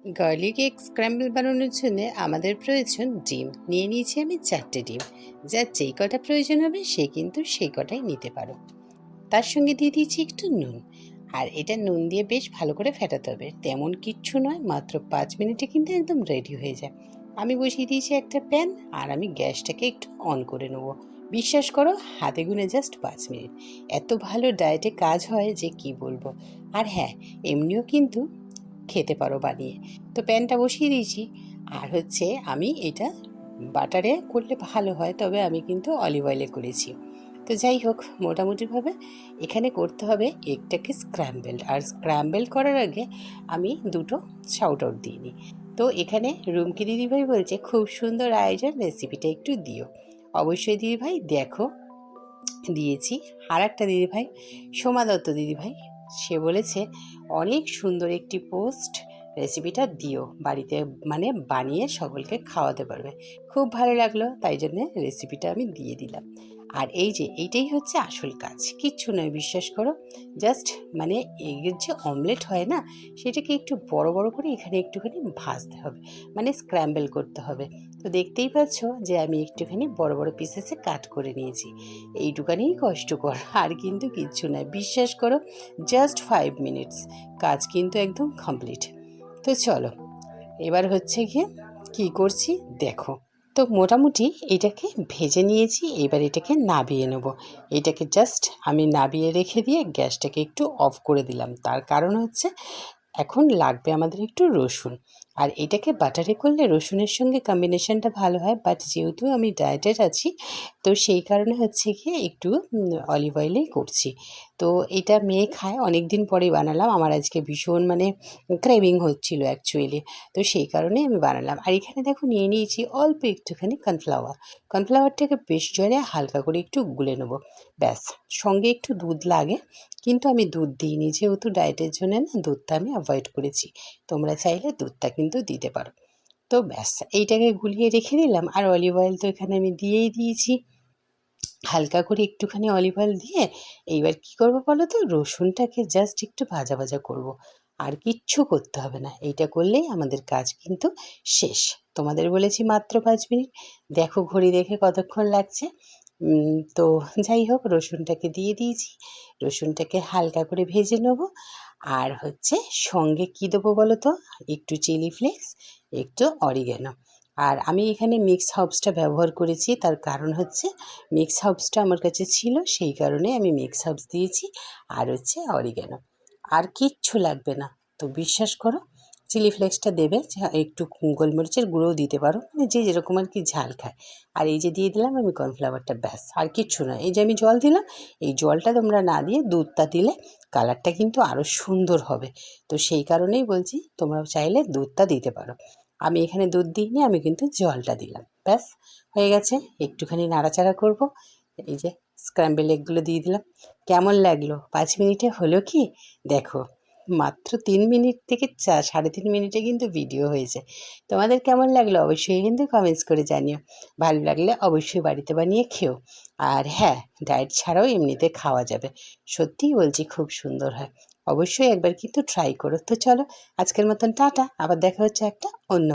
Garlic egg scramble বানানোর জন্য আমাদের প্রয়োজন ডিম। নিয়ে নিয়েছি আমি 4টে ডিম। যার যেই কটা প্রয়োজন হবে সে কিন্তু সেই কটাই নিতে পারো। তার সঙ্গে দিয়ে দিয়েছি একটু নুন। আর এটা নুন দিয়ে বেশ ভালো করে ফেটাতে হবে, তেমন কিচ্ছু নয়, মাত্র 5 মিনিটে কিন্তু একদম রেডি হয়ে যায়। আমি বসিয়ে দিয়েছি একটা প্যান, আর আমি গ্যাসটাকে একটু অন করে নেবো। বিশ্বাস করো, হাতে গুনে জাস্ট 5 মিনিট। এত ভালো ডায়েটে কাজ হয় যে কি বলবো। আর হ্যাঁ, এমনিও কিন্তু খেতে পারো বানিয়ে। তো প্যানটা বসিয়ে দিয়েছি। আর হচ্ছে আমি এটা বাটারে করলে ভালো হয়, তবে আমি কিন্তু অলিভ অয়েলে করেছি। তো যাই হোক, মোটামুটিভাবে এখানে করতে হবে এগটাকে স্ক্র্যাম্বেল। আর স্ক্র্যাম্বেল করার আগে আমি দুটো শাউট আউট দিয়ে নিই। তো এখানে রুমকি দিদিভাই বলছে, খুব সুন্দর আয়োজন, রেসিপিটা একটু দিও। অবশ্যই দিদিভাই দেখো, দিয়েছি। আর একটা দিদিভাই, সোমা দত্ত দিদিভাই, সে বলেছে অনেক সুন্দর একটি পোস্ট, রেসিপিটা দিও বাড়িতে, মানে বানিয়ে সকলকে খাওয়াতে পারবে। খুব ভালো লাগলো, তাই জন্য রেসিপিটা আমি দিয়ে দিলাম। আর এই যে এইটাই হচ্ছে আসল কাজ, কিচ্ছু নয়, বিশ্বাস করো। জাস্ট মানে এগের যে অমলেট হয় না, সেটাকে একটু বড় বড় করে এখানে একটুখানি ভাজতে হবে, মানে স্ক্র্যাম্বল করতে হবে। তো দেখতেই পাচ্ছ যে আমি একটুখানি বড় বড় পিসেসে কাট করে নিয়েছি। এইটুকানিই কষ্টকর, আর কিন্তু কিচ্ছু নয়, বিশ্বাস করো। জাস্ট 5 মিনিটস, কাজ কিন্তু একদম কমপ্লিট। তো চলো, এবার হচ্ছে গিয়ে কী করছি দেখো। তো মোটামুটি এটাকে ভেজে নিয়েছি, এবার এটাকে নাবিয়ে নেব। এটাকে জাস্ট আমি নাবিয়ে রেখে দিয়ে গ্যাসটাকে একটু অফ করে দিলাম। তার কারণ হচ্ছে এখন লাগবে আমাদের একটু রসুন। আর এটাকে বাটারে করলে রসুনের সঙ্গে কম্বিনেশনটা ভালো হয়, বাট যেহেতু আমি ডায়েটের আছি, তো সেই কারণে হচ্ছে গিয়ে একটু অলিভ অয়েলেই করছি। তো এটা মেয়ে খায়, অনেক দিন পরেই বানালাম, আমার আজকে ভীষণ মানে ক্রেভিং হচ্ছিল অ্যাকচুয়ালি। তো সেই কারণে আমি বানালাম। আর এখানে দেখো নিয়ে নিয়েছি অল্প একটুখানি কর্নফ্লাওয়ার। কর্নফ্লাওয়ারটাকে বেশ জলে হালকা করে একটু গুলে নেবো, ব্যাস। সঙ্গে একটু দুধ লাগে, কিন্তু আমি দুধ দিইনি, যেহেতু ডায়েটের জন্য না, দুধটা আমি অ্যাভয়েড করেছি। তোমরা চাইলে দুধটা কিন্তু দিতে পারো। তো ব্যাস, এইটাকে গুলিয়ে রেখে দিলাম। আর অলিভ অয়েল তো এখানে আমি দিয়েই দিয়েছি, হালকা করে একটুখানি অলিভ অয়েল দিয়ে। এইবার কী করবো বলো তো, রসুনটাকে জাস্ট একটু ভাজা ভাজা করব। আর কিচ্ছু করতে হবে না, এইটা করলেই আমাদের কাজ কিন্তু শেষ। তোমাদের বলেছি মাত্র 5 মিনিট, দেখো ঘড়ি দেখে কতক্ষণ লাগছে। তো যাই হোক, রসুনটাকে দিয়ে দিয়েছি। রসুনটাকে হালকা করে ভেজে নেব। আর হচ্ছে সঙ্গে কী দেবো বলো তো, একটু চিলি ফ্লেক্স, একটু অরিগ্যানো। আর আমি এখানে মিক্স হার্বসটা ব্যবহার করেছি, তার কারণ হচ্ছে মিক্স হার্বসটা আমার কাছে ছিল, সেই কারণে আমি মিক্স হার্বস দিয়েছি। আর হচ্ছে অরিগ্যানো, আর কিচ্ছু লাগবে না। তো বিশ্বাস করো, চিলি ফ্লেক্সটা দেবে, একটু গোলমরিচের গুঁড়োও দিতে পারো, মানে যে যেরকম আর কি ঝাল খায়। আর এই যে দিয়ে দিলাম আমি কর্নফ্লাওয়ারটা, ব্যাস, আর কিচ্ছু না। এই যে আমি জল দিলাম, এই জলটা তোমরা না দিয়ে দুধটা দিলে কালারটা কিন্তু আরও সুন্দর হবে। তো সেই কারণেই বলছি, তোমরা চাইলে দুধটা দিতে পারো। আমি এখানে দুধ দিইনি, আমি কিন্তু জলটা দিলাম, ব্যাস হয়ে গেছে। একটুখানি নাড়াচাড়া করব। এই যে স্ক্র্যাম্বল এগগুলো দিয়ে দিলাম। কেমন লাগলো? 5 মিনিটে হলো কি দেখো, মাত্র 3 মিনিট থেকে 3.5 মিনিটে কিন্তু ভিডিও হয়েছে। তোমাদের কেমন লাগলো অবশ্যই কিন্তু কমেন্টস করে জানিও। ভালো লাগলে অবশ্যই বাড়িতে বানিয়ে খেও। আর হ্যাঁ, ডায়েট ছাড়াও এমনিতে খাওয়া যাবে। সত্যিই বলছি, খুব সুন্দর হয়। অবশ্যই একবার কিন্তু ট্রাই করো। তো চলো, আজকের মতন টাটা, আবার দেখা হচ্ছে একটা অন্য